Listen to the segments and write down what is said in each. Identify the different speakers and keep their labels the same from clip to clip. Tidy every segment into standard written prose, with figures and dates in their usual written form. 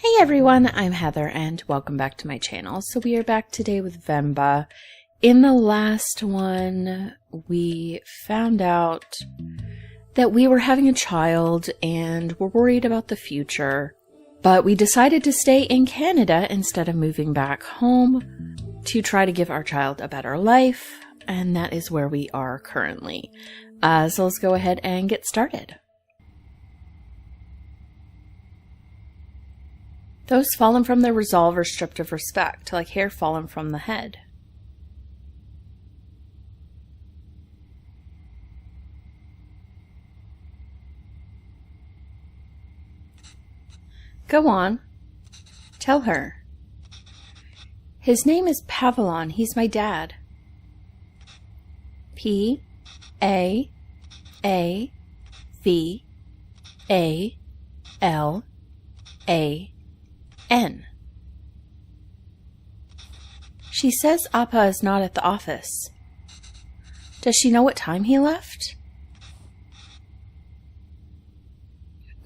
Speaker 1: Hey everyone, I'm Heather and welcome back to my channel. So we are back today with Venba. In the last one, we found out that we were having a child and were worried about the future. But we decided to stay in Canada instead of moving back home to try to give our child a better life. And that is where we are currently. So let's go ahead and get started. Those fallen from their resolve are stripped of respect, like hair fallen from the head. Go on. Tell her. His name is Pavillon. He's my dad. P-A-A-V-A-L-A-N. She says Appa is not at the office. Does she know what time he left?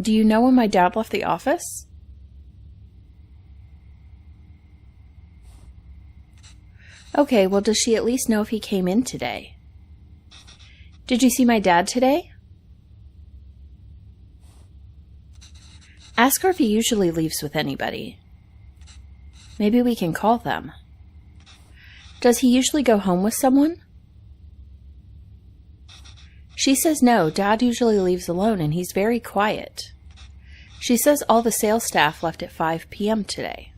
Speaker 1: Do you know when my dad left the office? Okay, well, does she at least know if he came in today? Did you see my dad today? Ask her if he usually leaves with anybody. Maybe we can call them. Does he usually go home with someone? She says no, Dad usually leaves alone and he's very quiet. She says all the sales staff left at 5 p.m. today.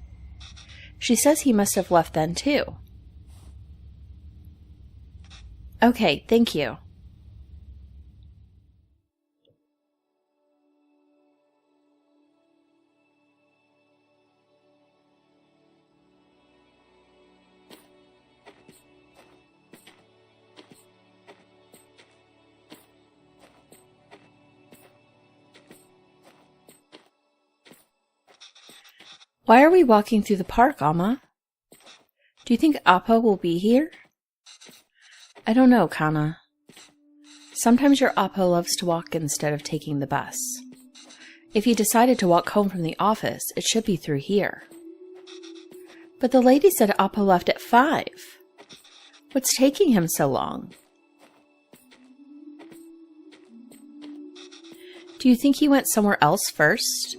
Speaker 1: She says he must have left then too. Okay, thank you. Why are we walking through the park, Amma? Do you think Appa will be here? I don't know, Kana. Sometimes your Appa loves to walk instead of taking the bus. If he decided to walk home from the office, it should be through here. But the lady said Appa left at 5. What's taking him so long? Do you think he went somewhere else first?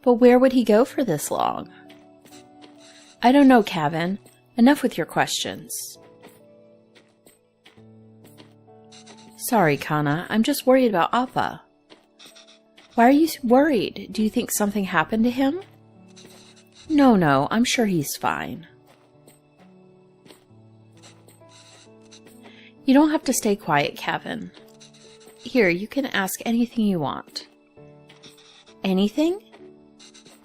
Speaker 1: But where would he go for this long? I don't know, Kevin. Enough with your questions. Sorry, Kana. I'm just worried about Appa. Why are you worried? Do you think something happened to him? No, I'm sure he's fine. You don't have to stay quiet, Kevin. Here, you can ask anything you want. Anything?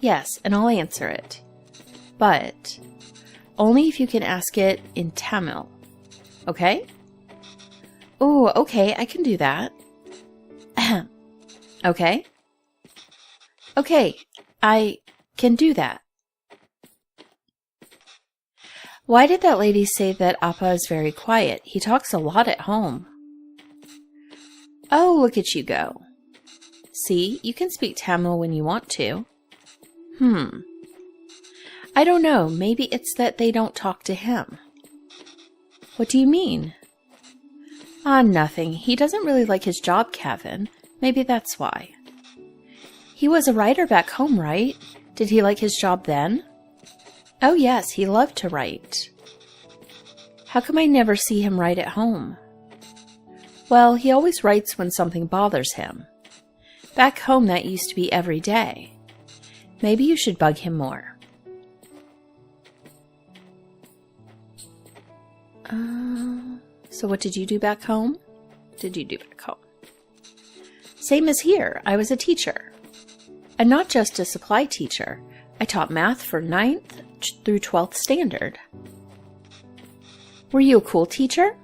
Speaker 1: Yes, and I'll answer it. But only if you can ask it in Tamil. Okay? Oh, okay, I can do that. Okay? Okay, I can do that. Why did that lady say that Appa is very quiet? He talks a lot at home. Oh, look at you go. See, you can speak Tamil when you want to. I don't know. Maybe it's that they don't talk to him. What do you mean? Nothing. He doesn't really like his job, Kevin. Maybe that's why. He was a writer back home, right? Did he like his job then? Oh yes, he loved to write. How come I never see him write at home? Well, he always writes when something bothers him. Back home, that used to be every day. Maybe you should bug him more. So what did you do back home? Same as here. I was a teacher. And not just a supply teacher. I taught math for 9th through 12th standard. Were you a cool teacher?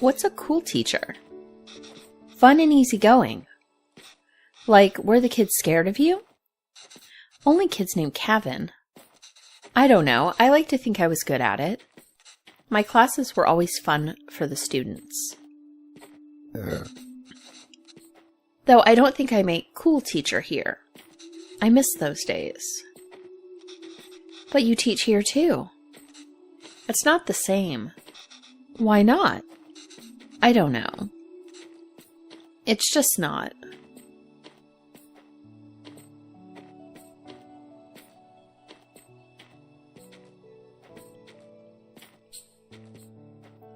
Speaker 1: What's a cool teacher? Fun and easygoing. Like, were the kids scared of you? Only kids named Kevin. I don't know. I like to think I was good at it. My classes were always fun for the students. Though I don't think I'm a cool teacher here. I miss those days. But you teach here too. It's not the same. Why not? I don't know. It's just not.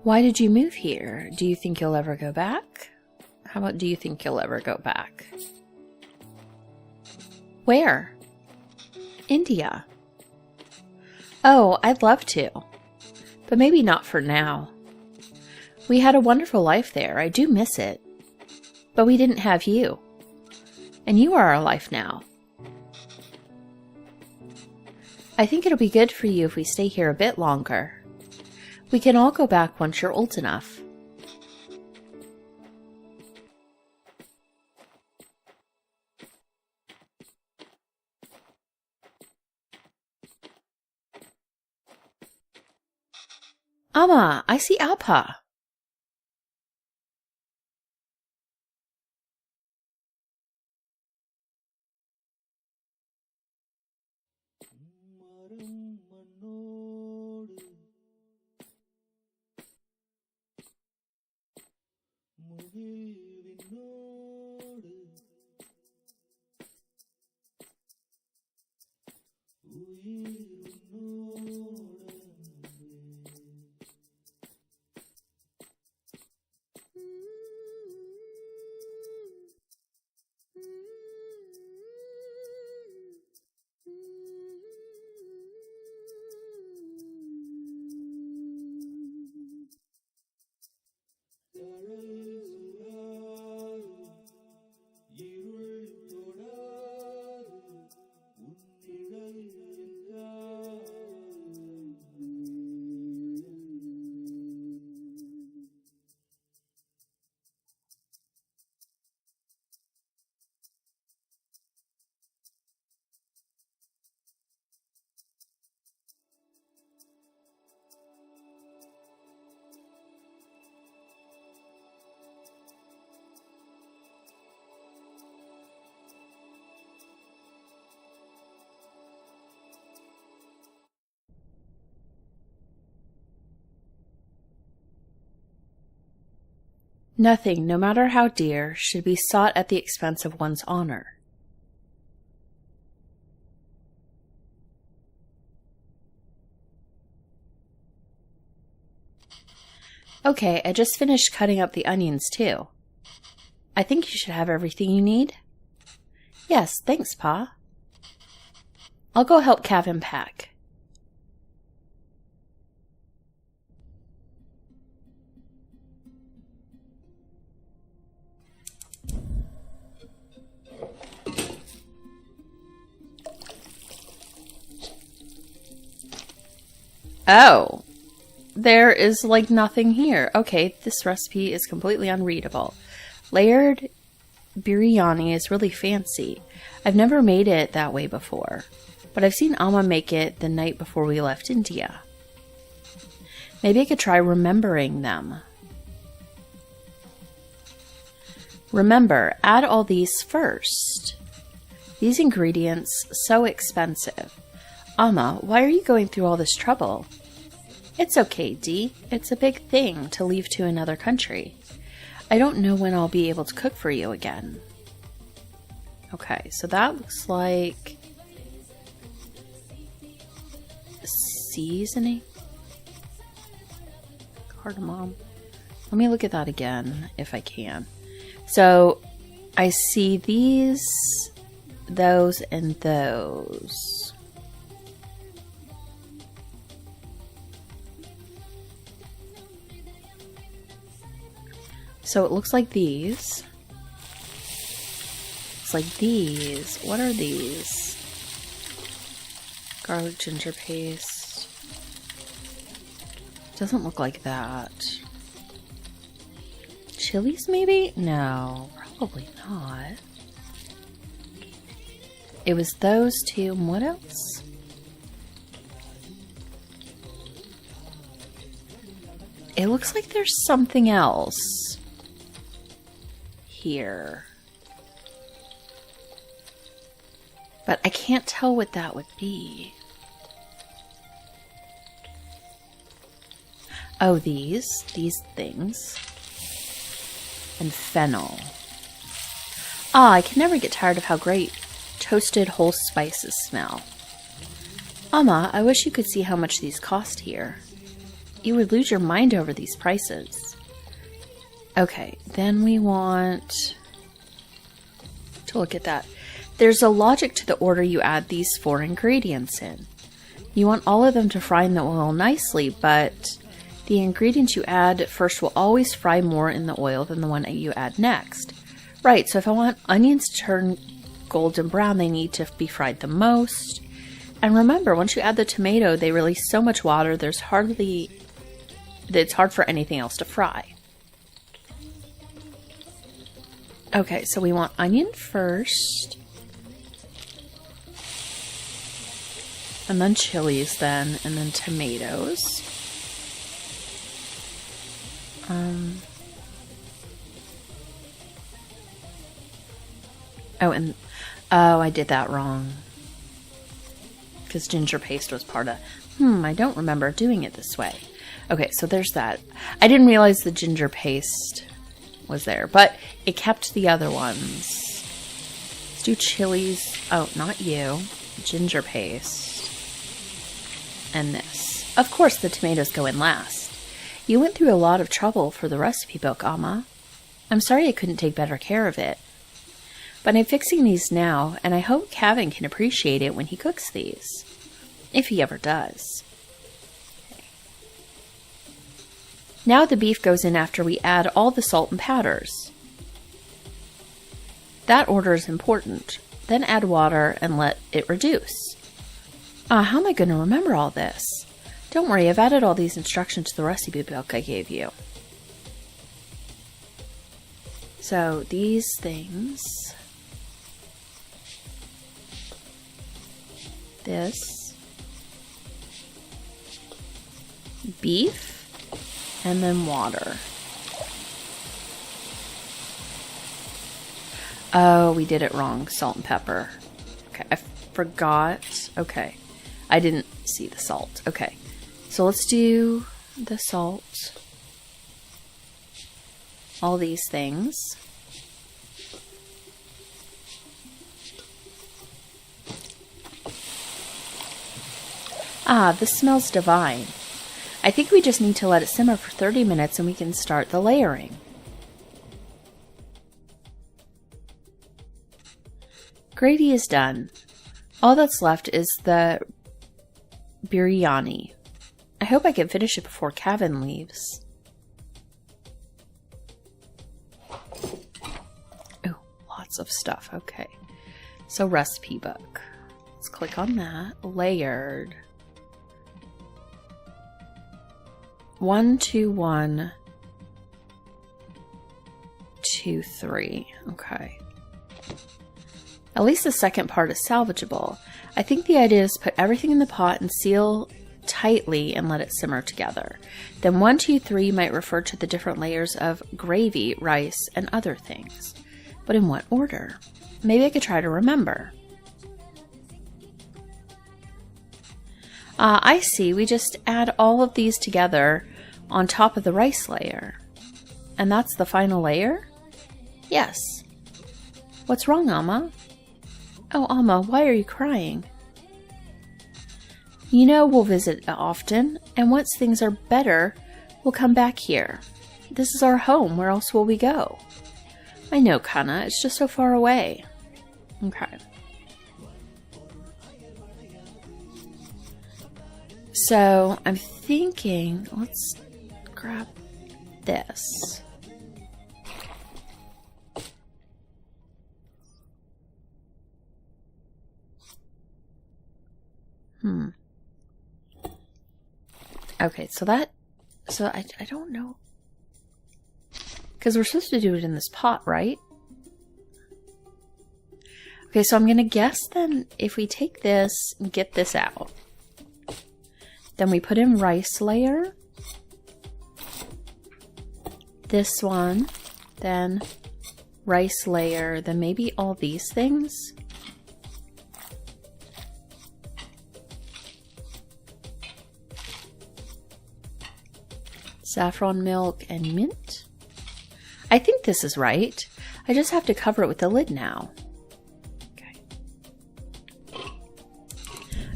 Speaker 1: Why did you move here? Do you think you'll ever go back? How about do you think you'll ever go back? Where? India. Oh, I'd love to. But maybe not for now. We had a wonderful life there. I do miss it. But we didn't have you. And you are our life now. I think it'll be good for you if we stay here a bit longer. We can all go back once you're old enough. Amma, I see Appa. Nothing, no matter how dear, should be sought at the expense of one's honor. Okay, I just finished cutting up the onions too. I think you should have everything you need. Yes, thanks, Pa. I'll go help Kevin pack. Oh, there is like nothing here. Okay, this recipe is completely unreadable. Layered biryani is really fancy. I've never made it that way before, but I've seen Amma make it the night before we left India. Maybe I could try remembering them. Remember, add all these first. These ingredients, so expensive. Amma, why are you going through all this trouble? It's okay, Dee. It's a big thing to leave to another country. I don't know when I'll be able to cook for you again. Okay, so that looks like seasoning. Cardamom. Let me look at that again if I can. So I see these, those, and those. So it looks like these. It's like these. What are these? Garlic ginger paste. Doesn't look like that. Chilies maybe? No, probably not. It was those two. And what else? It looks like there's something else here. But I can't tell what that would be. Oh, these things. And fennel. Ah, I can never get tired of how great toasted whole spices smell. Amma, I wish you could see how much these cost here. You would lose your mind over these prices. Okay, then we want to look at that. There's a logic to the order you add these 4 ingredients in. You want all of them to fry in the oil nicely, but the ingredients you add first will always fry more in the oil than the one you add next. Right, so if I want onions to turn golden brown, they need to be fried the most. And remember, once you add the tomato, they release so much water, it's hard for anything else to fry. Okay, so we want onion first. And then chilies then, and then tomatoes. Oh, I did that wrong. Because ginger paste was part of... I don't remember doing it this way. Okay, so there's that. I didn't realize the ginger paste was there, but it kept the other ones. Let's do chilies. Oh, not you. Ginger paste. And this. Of course, the tomatoes go in last. You went through a lot of trouble for the recipe book, Amma. I'm sorry I couldn't take better care of it. But I'm fixing these now, and I hope Kevin can appreciate it when he cooks these. If he ever does. Okay. Now the beef goes in after we add all the salt and powders. That order is important. Then add water and let it reduce. How am I going to remember all this? Don't worry, I've added all these instructions to the recipe book I gave you. So these things... This, beef, and then water. Oh, we did it wrong. Salt and pepper. Okay, I forgot. Okay, I didn't see the salt. Okay, so let's do the salt. All these things. This smells divine. I think we just need to let it simmer for 30 minutes and we can start the layering. Gravy is done. All that's left is the biryani. I hope I can finish it before Kevin leaves. Oh, lots of stuff. Okay. So recipe book. Let's click on that. Layered. 1, 2, 1, 2, 3. Okay. At least the second part is salvageable. I think the idea is to put everything in the pot and seal tightly and let it simmer together. Then 1, 2, 3 might refer to the different layers of gravy, rice, and other things. But in what order? Maybe I could try to remember. I see. We just add all of these together on top of the rice layer. And that's the final layer? Yes. What's wrong, Amma? Oh, Amma, why are you crying? You know we'll visit often, and once things are better, we'll come back here. This is our home. Where else will we go? I know, Kana. It's just so far away. Okay. So I'm thinking, let's grab this. Okay, so I don't know. Because we're supposed to do it in this pot, right? Okay, so I'm going to guess then if we take this and get this out. Then we put in rice layer. This one. Then rice layer. Then maybe all these things. Saffron milk and mint. I think this is right. I just have to cover it with the lid now.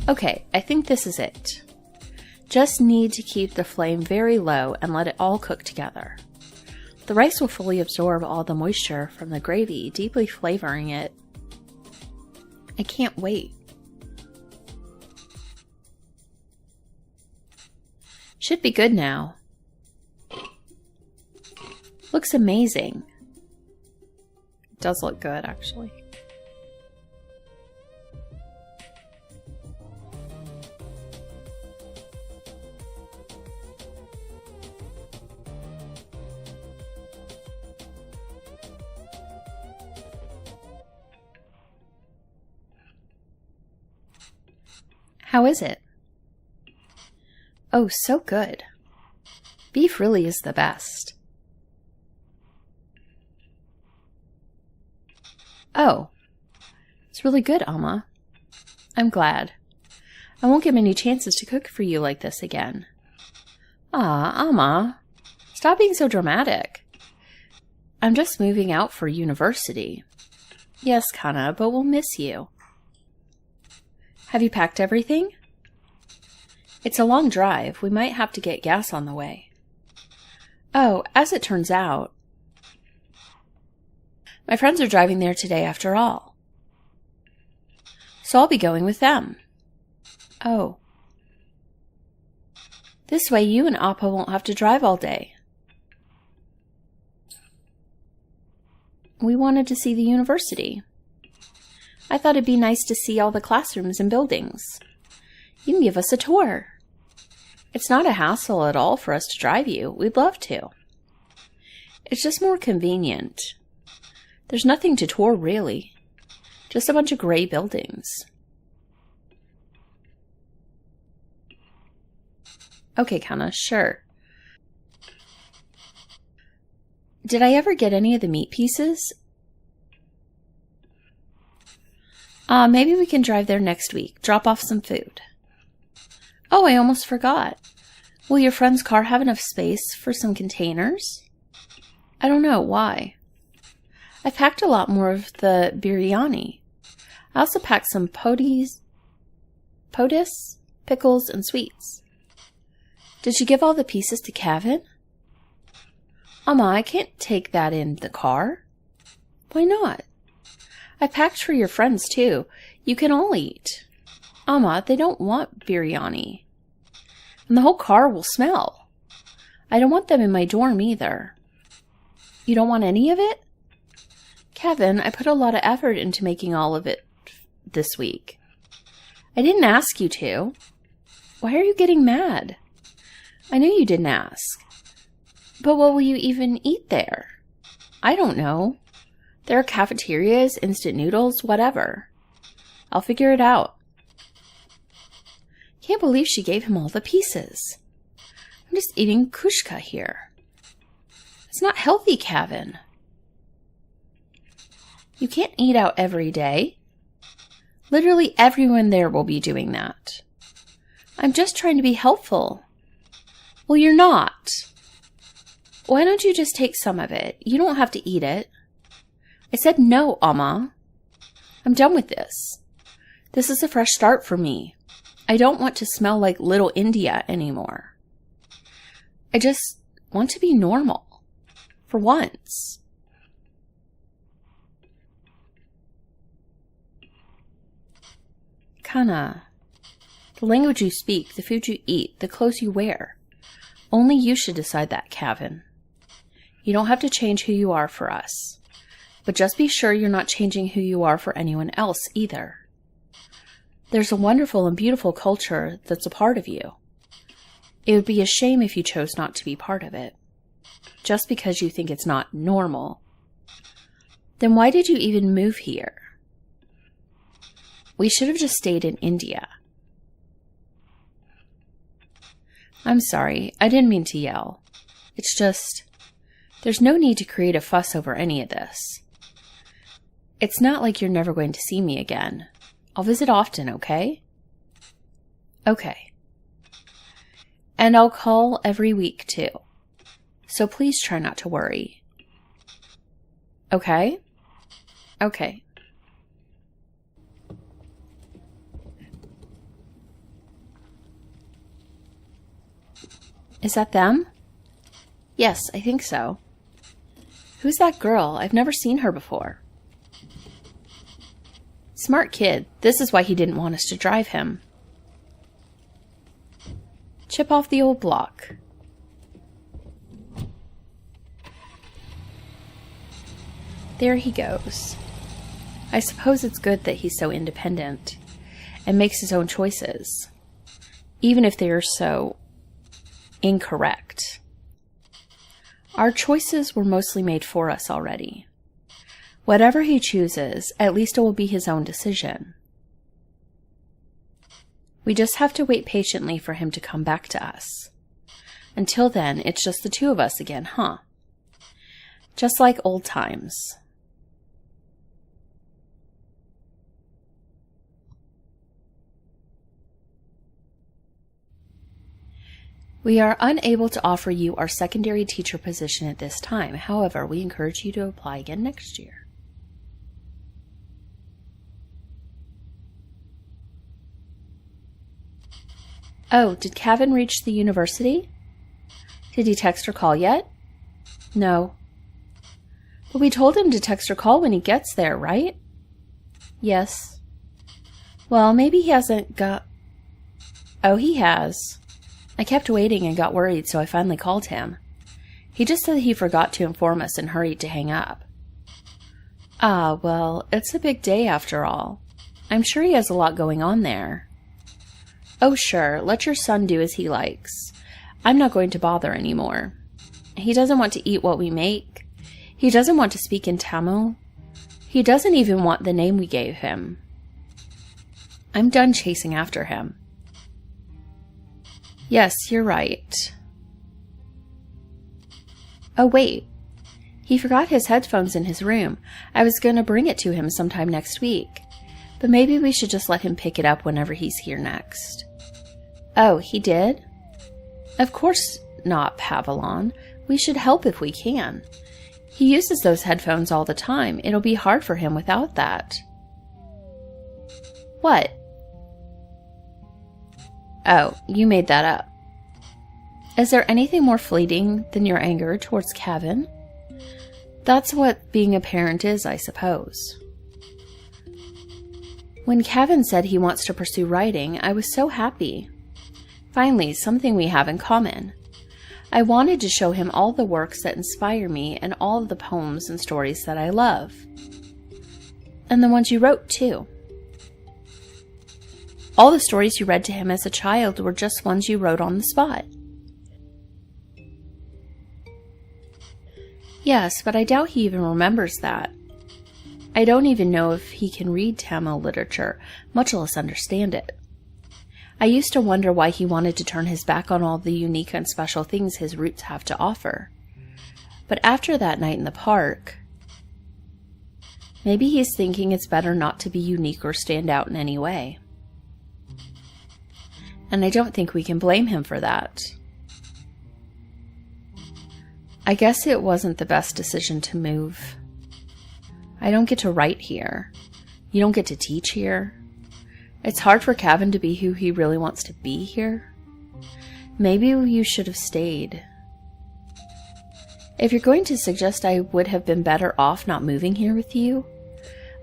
Speaker 1: Okay, I think this is it. Just need to keep the flame very low and let it all cook together. The rice will fully absorb all the moisture from the gravy, deeply flavoring it. I can't wait. Should be good now. Looks amazing. It does look good, actually. How is it? Oh, so good. Beef really is the best. Oh, it's really good, Amma. I'm glad. I won't get many chances to cook for you like this again. Ah, Amma, stop being so dramatic. I'm just moving out for university. Yes, Kana, but we'll miss you. Have you packed everything? It's a long drive. We might have to get gas on the way. Oh, as it turns out, my friends are driving there today after all. So I'll be going with them. Oh. This way you and Appa won't have to drive all day. We wanted to see the university. I thought it'd be nice to see all the classrooms and buildings. You can give us a tour. It's not a hassle at all for us to drive you. We'd love to. It's just more convenient. There's nothing to tour, really. Just a bunch of gray buildings. Okay, Kana, sure. Did I ever get any of the meat pieces? Maybe we can drive there next week. Drop off some food. Oh, I almost forgot. Will your friend's car have enough space for some containers? I don't know. Why? I packed a lot more of the biryani. I also packed some potis, pickles, and sweets. Did you give all the pieces to Kevin? Amma, I can't take that in the car. Why not? I packed for your friends, too. You can all eat. Amma, they don't want biryani. And the whole car will smell. I don't want them in my dorm either. You don't want any of it? Kevin, I put a lot of effort into making all of it this week. I didn't ask you to. Why are you getting mad? I knew you didn't ask. But what will you even eat there? I don't know. There are cafeterias, instant noodles, whatever. I'll figure it out. Can't believe she gave him all the pieces. I'm just eating kushka here. It's not healthy, Kevin. You can't eat out every day. Literally everyone there will be doing that. I'm just trying to be helpful. Well, you're not. Why don't you just take some of it? You don't have to eat it. I said no, Amma. I'm done with this. This is a fresh start for me. I don't want to smell like Little India anymore. I just want to be normal. For once. Kana, the language you speak, the food you eat, the clothes you wear. Only you should decide that, Kevin. You don't have to change who you are for us. But just be sure you're not changing who you are for anyone else either. There's a wonderful and beautiful culture that's a part of you. It would be a shame if you chose not to be part of it, just because you think it's not normal. Then why did you even move here? We should have just stayed in India. I'm sorry, I didn't mean to yell. It's just, there's no need to create a fuss over any of this. It's not like you're never going to see me again. I'll visit often, okay? Okay. And I'll call every week, too. so please try not to worry. Okay? Okay. Is that them? Yes, I think so. Who's that girl? I've never seen her before. Smart kid. This is why he didn't want us to drive him. Chip off the old block. There he goes. I suppose it's good that he's so independent and makes his own choices, even if they are so incorrect. Our choices were mostly made for us already. Whatever he chooses, at least it will be his own decision. We just have to wait patiently for him to come back to us. Until then, it's just the two of us again, huh? Just like old times. We are unable to offer you our secondary teacher position at this time. However, we encourage you to apply again next year. Oh, did Kevin reach the university? Did he text or call yet? No. But we told him to text or call when he gets there, right? Yes. Well, maybe he hasn't got... Oh, he has. I kept waiting and got worried, so I finally called him. He just said he forgot to inform us and hurried to hang up. Ah, well, it's a big day after all. I'm sure he has a lot going on there. Oh, sure, let your son do as he likes. I'm not going to bother anymore. He doesn't want to eat what we make. He doesn't want to speak in Tamil. He doesn't even want the name we gave him. I'm done chasing after him. Yes, you're right. Oh, wait. He forgot his headphones in his room. I was going to bring it to him sometime next week. But maybe we should just let him pick it up whenever he's here next. Oh, he did? Of course not, Pavillon. We should help if we can. He uses those headphones all the time. It'll be hard for him without that. What? Oh, you made that up. Is there anything more fleeting than your anger towards Kevin? That's what being a parent is, I suppose. When Kevin said he wants to pursue writing, I was so happy. Finally, something we have in common. I wanted to show him all the works that inspire me and all of the poems and stories that I love. And the ones you wrote, too. All the stories you read to him as a child were just ones you wrote on the spot. Yes, but I doubt he even remembers that. I don't even know if he can read Tamil literature, much less understand it. I used to wonder why he wanted to turn his back on all the unique and special things his roots have to offer. But after that night in the park, maybe he's thinking it's better not to be unique or stand out in any way. And I don't think we can blame him for that. I guess it wasn't the best decision to move. I don't get to write here. You don't get to teach here. It's hard for Kevin to be who he really wants to be here. Maybe you should have stayed. If you're going to suggest I would have been better off not moving here with you,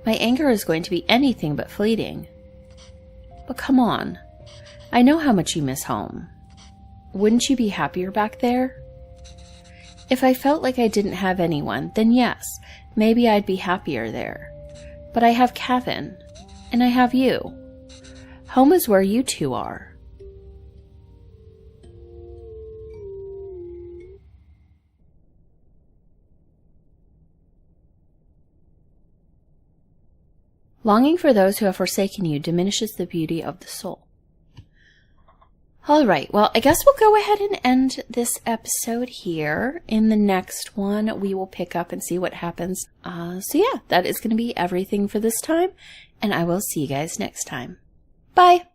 Speaker 1: my anger is going to be anything but fleeting. But come on. I know how much you miss home. Wouldn't you be happier back there? If I felt like I didn't have anyone, then yes, maybe I'd be happier there. But I have Kevin, and I have you. Home is where you two are. Longing for those who have forsaken you diminishes the beauty of the soul. All right, well, I guess we'll go ahead and end this episode here. In the next one, we will pick up and see what happens. So yeah, that is going to be everything for this time, and I will see you guys next time. Bye!